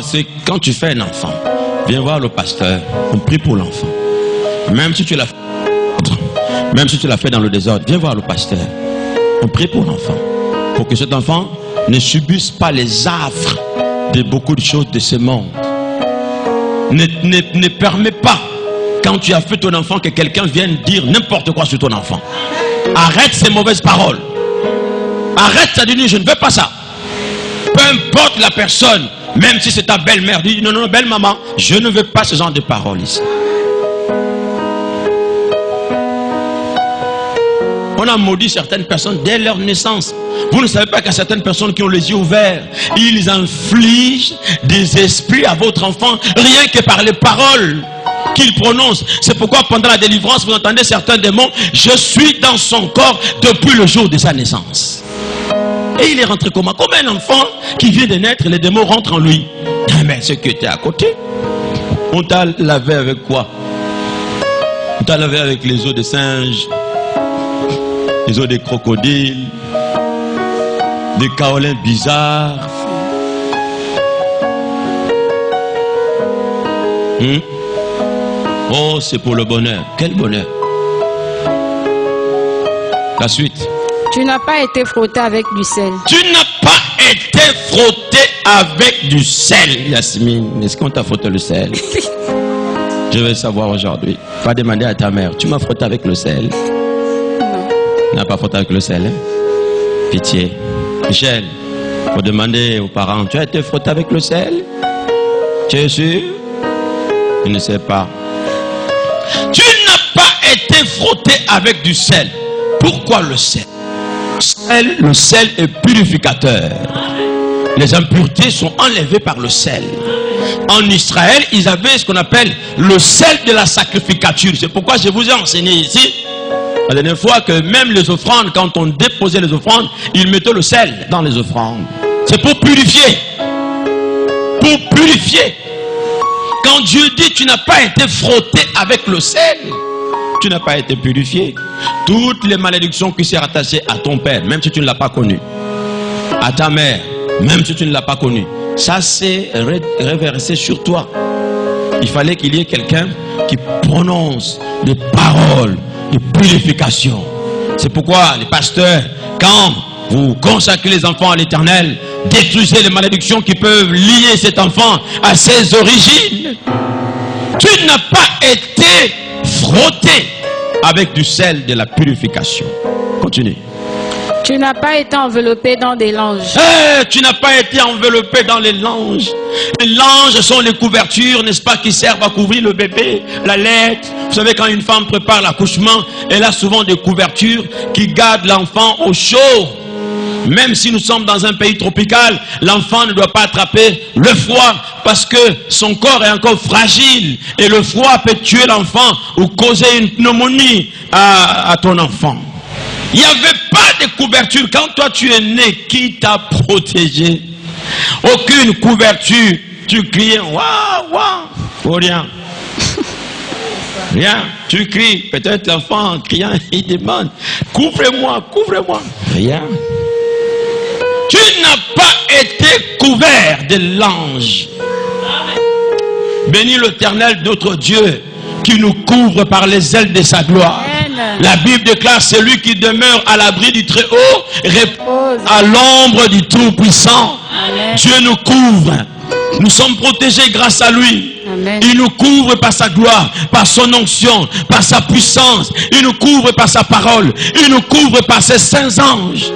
C'est quand tu fais un enfant, viens voir le pasteur, on prie pour l'enfant. Même si tu l'as fait dans le désordre, viens voir le pasteur, on prie pour l'enfant. Pour que cet enfant ne subisse pas les affres de beaucoup de choses de ce monde. Ne permets pas, quand tu as fait ton enfant, que quelqu'un vienne dire n'importe quoi sur ton enfant. Arrête ces mauvaises paroles. Arrête ça, dis je ne veux pas ça. Peu importe la personne, même si c'est ta belle-mère, dis non, belle maman, je ne veux pas ce genre de paroles ici. On a maudit certaines personnes dès leur naissance. Vous ne savez pas qu'il y a certaines personnes qui ont les yeux ouverts, ils infligent des esprits à votre enfant rien que par les paroles qu'il prononce. C'est pourquoi pendant la délivrance, vous entendez certains démons, je suis dans son corps depuis le jour de sa naissance. Et il est rentré comment? Comme un enfant qui vient de naître, les démons rentrent en lui. Mais ce que tu es à côté, on t'a lavé avec quoi? On t'a lavé avec les os de singe, les os des crocodiles, des kaolins bizarres. Oh, c'est pour le bonheur. Quel bonheur? La suite. Tu n'as pas été frotté avec du sel. Tu n'as pas été frotté avec du sel, Yasmine. Est-ce qu'on t'a frotté le sel? Je vais savoir aujourd'hui. Va demander à ta mère. Tu m'as frotté avec le sel? Non. Tu n'as pas frotté avec le sel, hein? Pitié. Michel, faut demander aux parents. Tu as été frotté avec le sel? Tu es sûr? Je ne sais pas. Tu n'as pas été frotté avec du sel. Pourquoi le sel? Le sel est purificateur. Les impuretés sont enlevées par le sel. En Israël, ils avaient ce qu'on appelle le sel de la sacrificature. C'est pourquoi je vous ai enseigné ici, la dernière fois, que même les offrandes, quand on déposait les offrandes, ils mettaient le sel dans les offrandes. C'est pour purifier. Pour purifier. Quand Dieu dit tu n'as pas été frotté avec le sel, tu n'as pas été purifié. Toutes les malédictions qui sont rattachées à ton père, même si tu ne l'as pas connu, à ta mère, même si tu ne l'as pas connu, ça s'est réversé sur toi. Il fallait qu'il y ait quelqu'un qui prononce des paroles de purification. C'est pourquoi les pasteurs, quand vous consacrez les enfants à l'Éternel, détruisez les malédictions qui peuvent lier cet enfant à ses origines. Tu n'as pas été frotté avec du sel de la purification. Continue. Tu n'as pas été enveloppé dans des langes. Tu n'as pas été enveloppé dans les langes. Les langes sont les couvertures, n'est-ce pas, qui servent à couvrir le bébé, la lettre. Vous savez, quand une femme prépare l'accouchement, elle a souvent des couvertures qui gardent l'enfant au chaud. Même si nous sommes dans un pays tropical, l'enfant ne doit pas attraper le froid parce que son corps est encore fragile et le froid peut tuer l'enfant ou causer une pneumonie à ton enfant. Il n'y avait pas de couverture. Quand toi tu es né, qui t'a protégé? Aucune couverture. Tu criais, waouh, waouh, ou rien. Rien. Tu cries. Peut-être l'enfant en criant, il demande, couvrez-moi, couvrez-moi. Rien. Tu n'as pas été couvert de l'ange. Bénis l'Éternel, notre Dieu, qui nous couvre par les ailes de sa gloire. Amen. La Bible déclare, celui qui demeure à l'abri du Très-Haut repose à l'ombre du Tout-Puissant. Dieu nous couvre. Nous sommes protégés grâce à lui. Amen. Il nous couvre par sa gloire, par son onction, par sa puissance. Il nous couvre par sa parole. Il nous couvre par ses saints anges.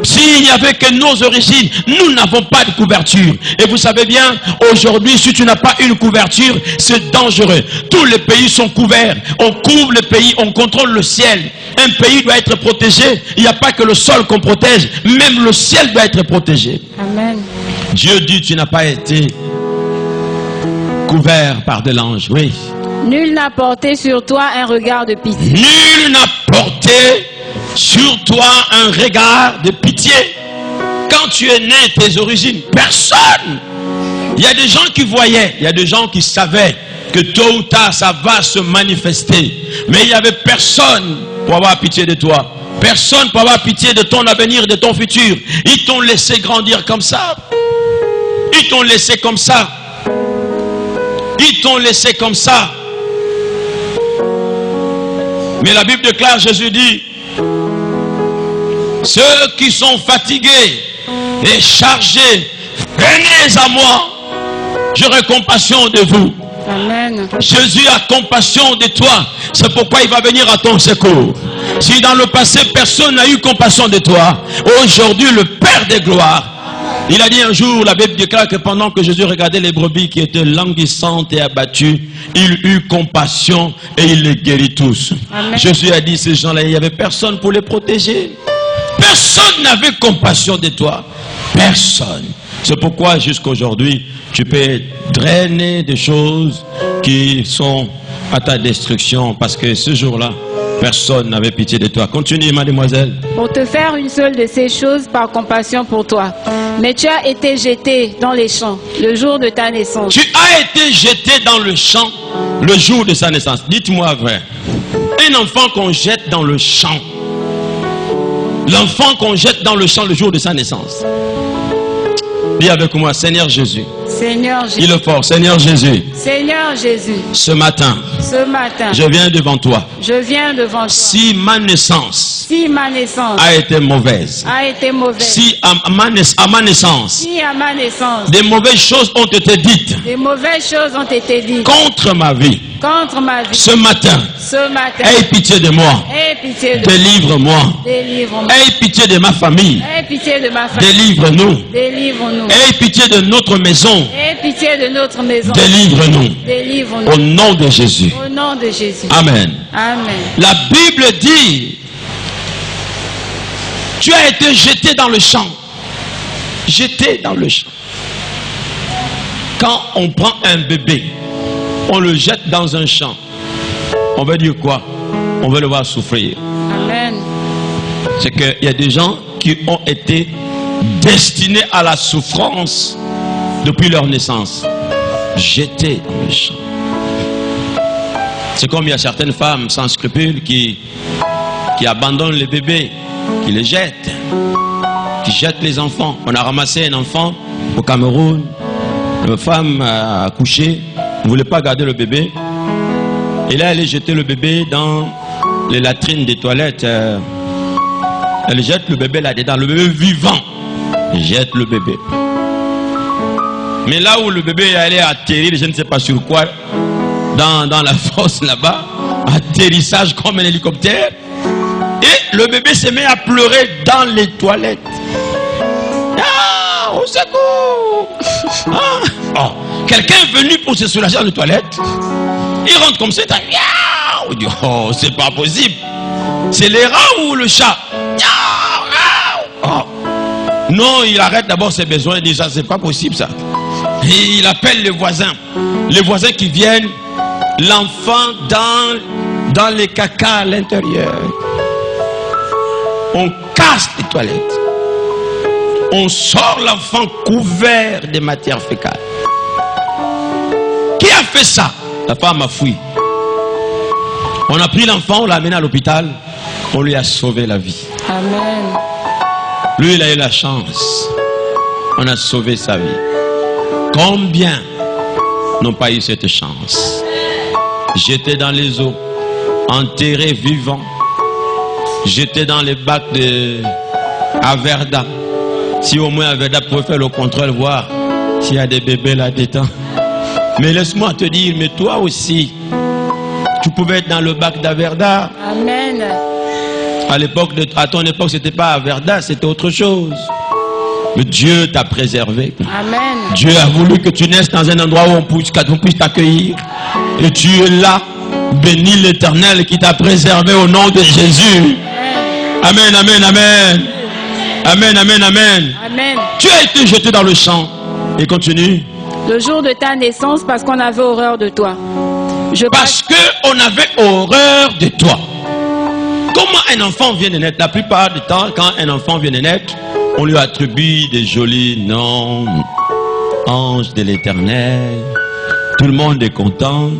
S'il n'y avait que nos origines, nous n'avons pas de couverture. Et vous savez bien, aujourd'hui, si tu n'as pas une couverture, c'est dangereux. Tous les pays sont couverts. On couvre le pays, on contrôle le ciel. Un pays doit être protégé. Il n'y a pas que le sol qu'on protège, même le ciel doit être protégé. Amen. Dieu dit, tu n'as pas été couvert par de l'ange. Oui. Nul n'a porté sur toi un regard de pitié. Nul n'a porté sur toi un regard de pitié. Quand tu es né, tes origines, personne. Il y a des gens qui voyaient, il y a des gens qui savaient que tôt ou tard ça va se manifester. Mais il n'y avait personne pour avoir pitié de toi. Personne pour avoir pitié de ton avenir, de ton futur. Ils t'ont laissé grandir comme ça. Ils t'ont laissé comme ça. Ils t'ont laissé comme ça. Mais la Bible déclare, Jésus dit, ceux qui sont fatigués et chargés, venez à moi. J'aurai compassion de vous. Amen. Jésus a compassion de toi. C'est pourquoi il va venir à ton secours. Si dans le passé, personne n'a eu compassion de toi, aujourd'hui, le Père des gloires, il a dit un jour, la Bible déclare que pendant que Jésus regardait les brebis qui étaient languissantes et abattues, il eut compassion et il les guérit tous. Amen. Jésus a dit, ces gens-là, il n'y avait personne pour les protéger. Personne n'avait compassion de toi. Personne. C'est pourquoi jusqu'aujourd'hui, tu peux être drainé de choses qui sont à ta destruction. Parce que ce jour-là, personne n'avait pitié de toi. Continue, mademoiselle. Pour te faire une seule de ces choses par compassion pour toi. Mais tu as été jeté dans les champs le jour de ta naissance. Tu as été jeté dans le champ le jour de sa naissance. Dites-moi vrai. Un enfant qu'on jette dans le champ. L'enfant qu'on jette dans le champ le jour de sa naissance. Dis avec moi, Seigneur Jésus. Seigneur Jésus. Dis-le fort, Seigneur Jésus. Seigneur Jésus. Ce matin, Je viens devant toi. Si ma naissance ma naissance a été mauvaise, si à ma naissance, des mauvaises choses ont été dites, contre ma vie, ce matin, aie pitié de moi, délivre-moi, aie pitié de ma famille, délivre-nous, aie pitié de notre maison, délivre-nous, au nom de Jésus. Amen. Amen. La Bible dit, tu as été jeté dans le champ. Jeté dans le champ. Quand on prend un bébé, on le jette dans un champ. On veut dire quoi? On veut le voir souffrir. Amen. C'est qu'il y a des gens qui ont été destinés à la souffrance depuis leur naissance. Jetés dans le champ. C'est comme il y a certaines femmes sans scrupules qui abandonnent les bébés, qui les jettent, qui jettent les enfants. On a ramassé un enfant au Cameroun, une femme a accouché, ne voulait pas garder le bébé. Et là, elle a jeté le bébé dans les latrines des toilettes. Elle jette le bébé là-dedans, le bébé vivant. Elle jette le bébé. Mais là où le bébé est allé atterrir, je ne sais pas sur quoi, dans la fosse là-bas, atterrissage comme un hélicoptère, et le bébé se met à pleurer dans les toilettes. Ah, au secours! Ah. Oh. Quelqu'un est venu pour se soulager dans les toilettes, il rentre comme ça, on dit, oh, c'est pas possible. C'est les rats ou le chat? Oh. Non, il arrête d'abord ses besoins, il dit, ça c'est pas possible ça. Et il appelle les voisins qui viennent. L'enfant dans les cacas à l'intérieur. On casse les toilettes. On sort l'enfant couvert de matière fécale. Qui a fait ça? La femme a fui. On a pris l'enfant, on l'a amené à l'hôpital. On lui a sauvé la vie. Amen. Lui, il a eu la chance. On a sauvé sa vie. Combien n'ont pas eu cette chance? J'étais dans les eaux, enterré vivant. J'étais dans les bacs de Averda. Si au moins Averda pouvait faire le contrôle, voir s'il y a des bébés là-dedans. Mais laisse-moi te dire, mais toi aussi, tu pouvais être dans le bac d'Averda. Amen. À ton époque, c'était pas Averda, c'était autre chose. Mais Dieu t'a préservé. Amen. Dieu a voulu que tu naisses dans un endroit où on puisse t'accueillir. Et tu es là. Bénis l'Éternel qui t'a préservé au nom de Jésus. Amen, amen, amen. Amen, amen, amen. Amen. Tu as été jeté dans le champ. Et continue. Le jour de ta naissance, parce qu'on avait horreur de toi. Parce qu'on avait horreur de toi. Comment un enfant vient de naître? La plupart du temps, quand un enfant vient de naître, on lui attribue des jolis noms. Ange de l'Éternel. Tout le monde est content.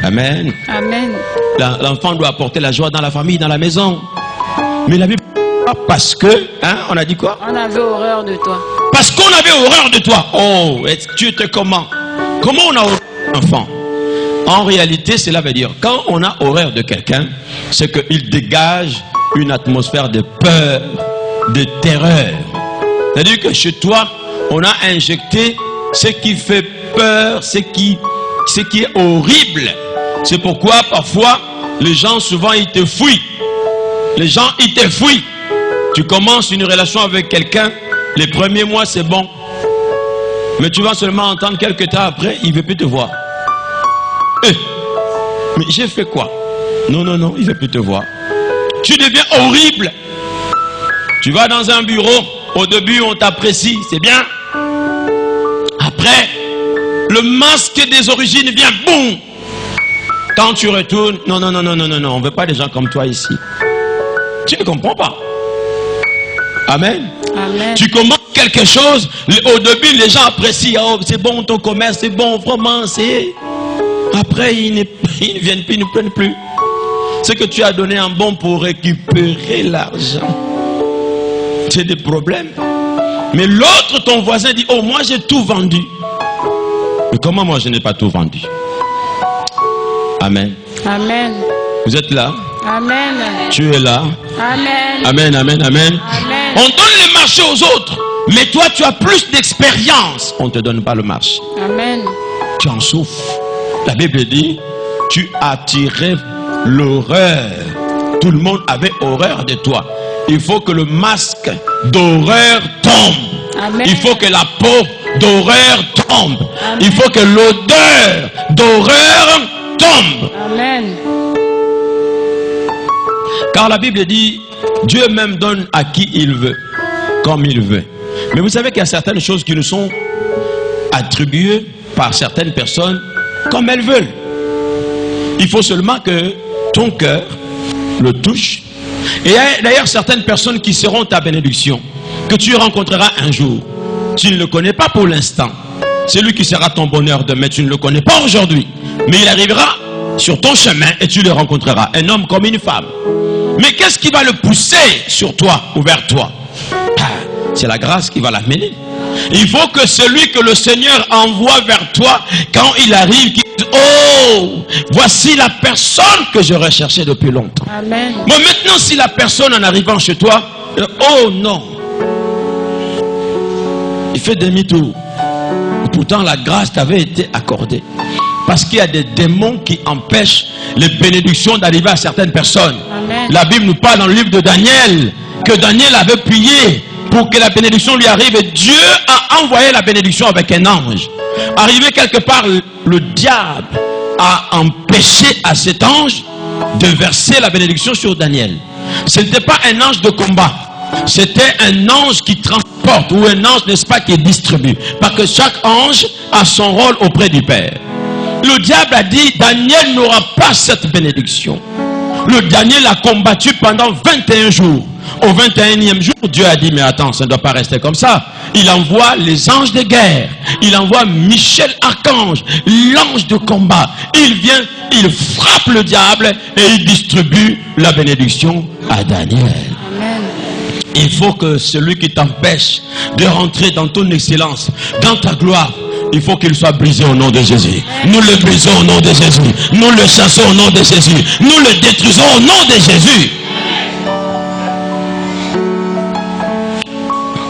Amen. Amen. L'enfant doit apporter la joie dans la famille, dans la maison. Mais la Bible Parce que, hein, on a dit quoi? On avait horreur de toi. Parce qu'on avait horreur de toi. Oh, tu étais comment? Comment on a horreur d'un enfant? En réalité, cela veut dire, quand on a horreur de quelqu'un, c'est qu'il dégage une atmosphère de peur, de terreur. C'est-à-dire que chez toi, on a injecté ce qui fait peur, ce qui est horrible. C'est pourquoi parfois, les gens souvent ils te fuient. Les gens ils te fuient. Tu commences une relation avec quelqu'un, les premiers mois c'est bon. Mais tu vas seulement entendre quelques temps après, il ne veut plus te voir. Mais j'ai fait quoi? Non, non, non, il ne veut plus te voir. Tu deviens horrible. Tu vas dans un bureau, au début on t'apprécie, c'est bien. Après, le masque des origines vient, boum. Quand tu retournes, non, non, non, non, non, non, non, on ne veut pas des gens comme toi ici. Tu ne comprends pas. Amen. Amen. Tu commences quelque chose, au début les gens apprécient, oh, c'est bon ton commerce, c'est bon, vraiment, c'est... Après, ils ne viennent plus, ils ne prennent plus. Ce que tu as donné en bon pour récupérer l'argent. C'est des problèmes. Mais l'autre, ton voisin dit, oh, moi j'ai tout vendu. Mais comment moi je n'ai pas tout vendu? Amen. Amen. Vous êtes là? Amen. Tu es là? Amen. Amen, amen, amen. Amen. On donne le marché aux autres. Mais toi, tu as plus d'expérience. On ne te donne pas le marché. Amen. Tu en souffres. La Bible dit, tu attirais l'horreur. Tout le monde avait horreur de toi. Il faut que le masque d'horreur tombe. Amen. Il faut que la peau d'horreur tombe. Amen. Il faut que l'odeur d'horreur tombe. Amen. Car la Bible dit, Dieu même donne à qui il veut, comme il veut. Mais vous savez qu'il y a certaines choses qui nous sont attribuées par certaines personnes comme elles veulent. Il faut seulement que ton cœur le touche. Et il y a d'ailleurs certaines personnes qui seront ta bénédiction, que tu rencontreras un jour. Tu ne le connais pas pour l'instant. C'est lui qui sera ton bonheur demain. Tu ne le connais pas aujourd'hui. Mais il arrivera sur ton chemin et tu le rencontreras. Un homme comme une femme. Mais qu'est-ce qui va le pousser sur toi ou vers toi? C'est la grâce qui va l'amener. Il faut que celui que le Seigneur envoie vers toi, quand il arrive, qu'il dise, oh, voici la personne que je recherchais depuis longtemps. Amen. Bon, maintenant, si la personne en arrivant chez toi, oh non, il fait demi-tour. Pourtant, la grâce t'avait été accordée. Parce qu'il y a des démons qui empêchent les bénédictions d'arriver à certaines personnes. Amen. La Bible nous parle dans le livre de Daniel, que Daniel avait prié pour que la bénédiction lui arrive. Et Dieu a envoyé la bénédiction avec un ange. Arrivé quelque part, le diable a empêché à cet ange de verser la bénédiction sur Daniel. Ce n'était pas un ange de combat. C'était un ange qui transporte, ou un ange, n'est-ce pas, qui distribue. Parce que chaque ange a son rôle auprès du Père. Le diable a dit, Daniel n'aura pas cette bénédiction. Le Daniel a combattu pendant 21 jours. Au 21e jour, Dieu a dit, mais attends, ça ne doit pas rester comme ça. Il envoie les anges de guerre. Il envoie Michel Archange, l'ange de combat. Il vient, il frappe le diable et il distribue la bénédiction à Daniel. Amen. Il faut que celui qui t'empêche de rentrer dans ton excellence, dans ta gloire, il faut qu'il soit brisé au nom de Jésus. Nous le brisons au nom de Jésus. Nous le chassons au nom de Jésus. Nous le détruisons au nom de Jésus.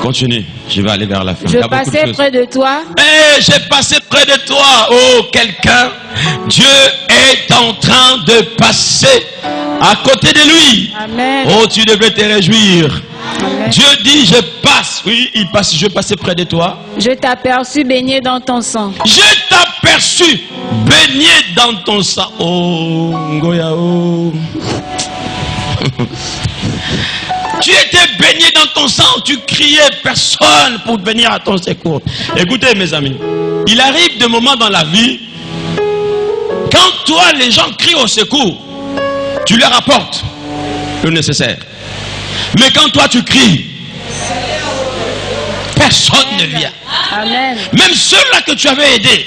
Continue, je vais aller vers la fin. Je passais près de toi. Eh, j'ai passé près de toi. Oh, quelqu'un. Dieu est en train de passer à côté de lui. Amen. Oh, tu devrais te réjouir. Amen. Dieu dit, je passe. Oui, il passe, je passais près de toi. Je t'aperçus baigné dans ton sang. Je t'aperçus baigné dans ton sang. Oh, Ngoyao. Tu étais baigné dans ton sang, tu criais personne pour venir à ton secours. Écoutez mes amis, il arrive des moments dans la vie, quand toi les gens crient au secours, tu leur apportes le nécessaire. Mais quand toi tu cries, personne ne vient. Amen. Même ceux-là que tu avais aidés,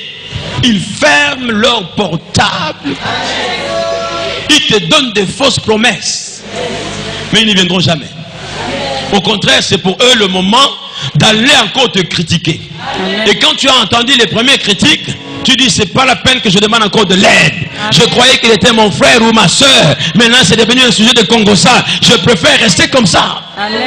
ils ferment leur portable. Ils te donnent des fausses promesses. Mais ils n'y viendront jamais. Au contraire, c'est pour eux le moment d'aller encore te critiquer. Amen. Et quand tu as entendu les premières critiques, tu dis c'est pas la peine que je demande encore de l'aide. Je croyais qu'il était mon frère ou ma soeur. Maintenant c'est devenu un sujet de Congossa. Je préfère rester comme ça. Amen.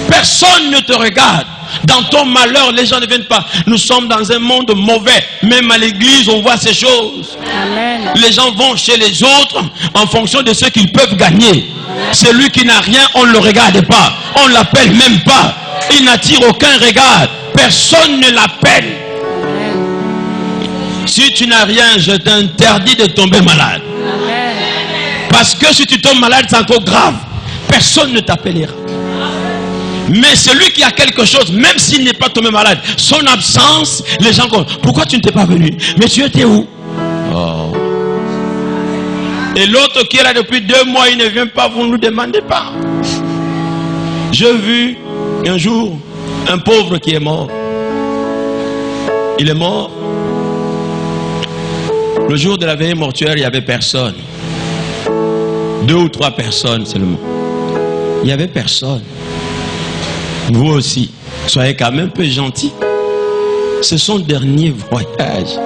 Personne ne te regarde. Dans ton malheur, les gens ne viennent pas. Nous sommes dans un monde mauvais. Même à l'église, on voit ces choses. Amen. Les gens vont chez les autres en fonction de ce qu'ils peuvent gagner. Celui qui n'a rien, on ne le regarde pas. On ne l'appelle même pas. Il n'attire aucun regard. Personne ne l'appelle. Si tu n'as rien, je t'interdis de tomber malade. Amen. Parce que si tu tombes malade, c'est encore grave. Personne ne t'appellera. Mais celui qui a quelque chose, même s'il n'est pas tombé malade, son absence, les gens disent, pourquoi tu ne t'es pas venu? Mais tu étais où? Oh. Et l'autre qui est là depuis 2 mois, il ne vient pas, vous ne nous demandez pas. J'ai vu un jour un pauvre qui est mort. Il est mort. Le jour de la veillée mortuaire, il n'y avait personne. 2 ou 3 personnes seulement. Il n'y avait personne. Vous aussi, soyez quand même un peu gentils. C'est son dernier voyage.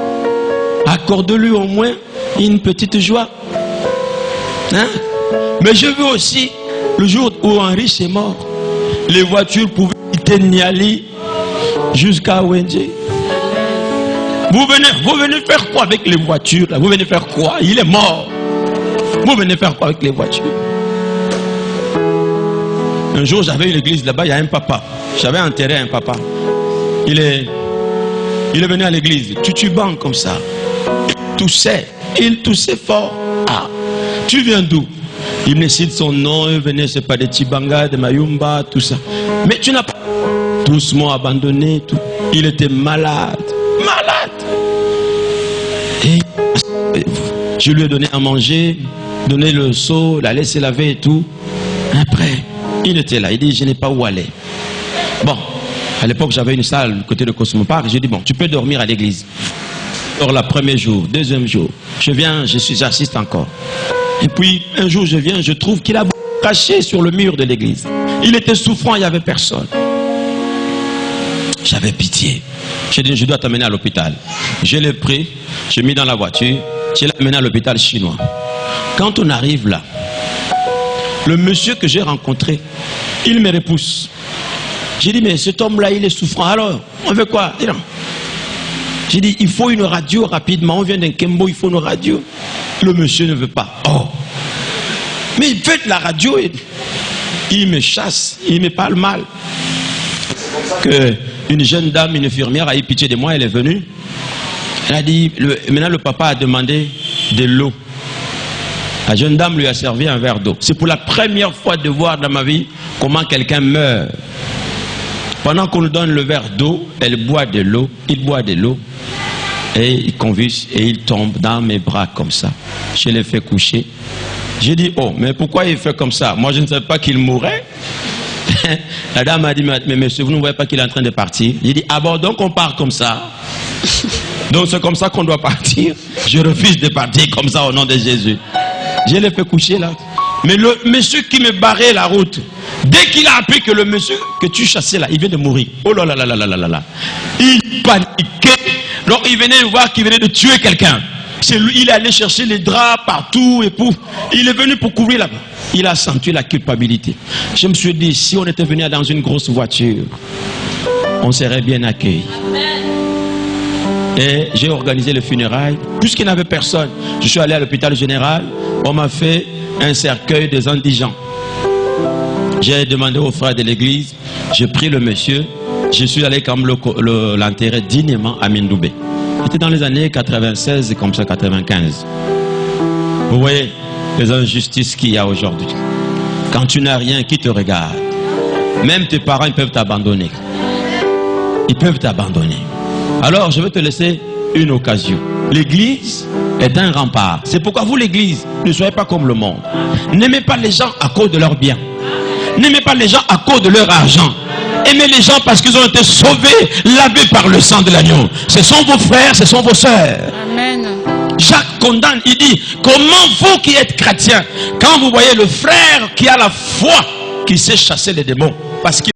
Accorde-lui au moins une petite joie. Hein? Mais je veux aussi, le jour où Henri est mort, les voitures pouvaient quitter Niali jusqu'à Wendy. Vous venez faire quoi avec les voitures là? Vous venez faire quoi? Il est mort. Vous venez faire quoi avec les voitures? Un jour, j'avais une église là-bas, il y a un papa. J'avais enterré un papa. Il est venu à l'église, tutubant comme ça. Il toussait fort. Ah, tu viens d'où? Il me cite son nom, il venait, c'est pas de Tibanga, de Mayumba, tout ça. Mais tu n'as pas... Tous m'ont abandonné, tout. Il était malade. Malade. Et je lui ai donné à manger, donné le seau, la laissé laver et tout. Après, il était là, il dit, je n'ai pas où aller. Bon, à l'époque, j'avais une salle côté de Cosmopark. J'ai dit, bon, tu peux dormir à l'église. Alors, le premier jour, deuxième jour, je viens, j'assiste encore. Et puis, un jour, je viens, je trouve qu'il a craché sur le mur de l'église. Il était souffrant, il n'y avait personne. J'avais pitié. J'ai dit, je dois t'amener à l'hôpital. Je l'ai pris, je l'ai mis dans la voiture, je l'ai amené à l'hôpital chinois. Quand on arrive là, le monsieur que j'ai rencontré, il me repousse. J'ai dit, mais cet homme-là, il est souffrant. Alors, on veut quoi? J'ai dit, il faut une radio rapidement. On vient d'un Kembo, il faut une radio. Le monsieur ne veut pas. Oh! Mais faites la radio. Il me chasse, il me parle mal. Une jeune dame, une infirmière, a eu pitié de moi, elle est venue. Elle a dit, maintenant le papa a demandé de l'eau. La jeune dame lui a servi un verre d'eau. C'est pour la première fois de voir dans ma vie comment quelqu'un meurt. Pendant qu'on lui donne le verre d'eau, elle boit de l'eau, il boit de l'eau, et il convulse et il tombe dans mes bras comme ça. Je l'ai fait coucher. J'ai dit, oh, mais pourquoi il fait comme ça? Moi, je ne savais pas qu'il mourrait. La dame m'a dit, mais monsieur, vous ne voyez pas qu'il est en train de partir? J'ai dit, ah bon, donc on part comme ça. Donc c'est comme ça qu'on doit partir. Je refuse de partir comme ça au nom de Jésus. Je l'ai fait coucher là. Mais le monsieur qui me barrait la route, dès qu'il a appris que le monsieur que tu chassais là, il vient de mourir. Oh là là là là là là là. Il paniquait. Donc il venait voir qu'il venait de tuer quelqu'un. C'est lui, il est allé chercher les draps partout et pouf. Il est venu pour couvrir là-bas. Il a senti la culpabilité. Je me suis dit, si on était venu dans une grosse voiture, on serait bien accueillis. Et j'ai organisé le funérailles. Puisqu'il n'y avait personne, je suis allé à l'hôpital général. On m'a fait un cercueil des indigents. J'ai demandé aux frères de l'église. J'ai pris le monsieur. Je suis allé comme l'enterrer dignement à Mindoubé. C'était dans les années 96 et comme ça 95. Vous voyez les injustices qu'il y a aujourd'hui. Quand tu n'as rien, qui te regarde? Même tes parents, ils peuvent t'abandonner. Ils peuvent t'abandonner. Alors, je vais te laisser une occasion. L'église est un rempart. C'est pourquoi vous, l'église, ne soyez pas comme le monde. N'aimez pas les gens à cause de leurs biens. N'aimez pas les gens à cause de leur argent. Aimez les gens parce qu'ils ont été sauvés, lavés par le sang de l'agneau. Ce sont vos frères, ce sont vos sœurs. Amen. Jacques condamne, il dit, comment vous qui êtes chrétiens, quand vous voyez le frère qui a la foi qui sait chasser les démons. Parce qu'il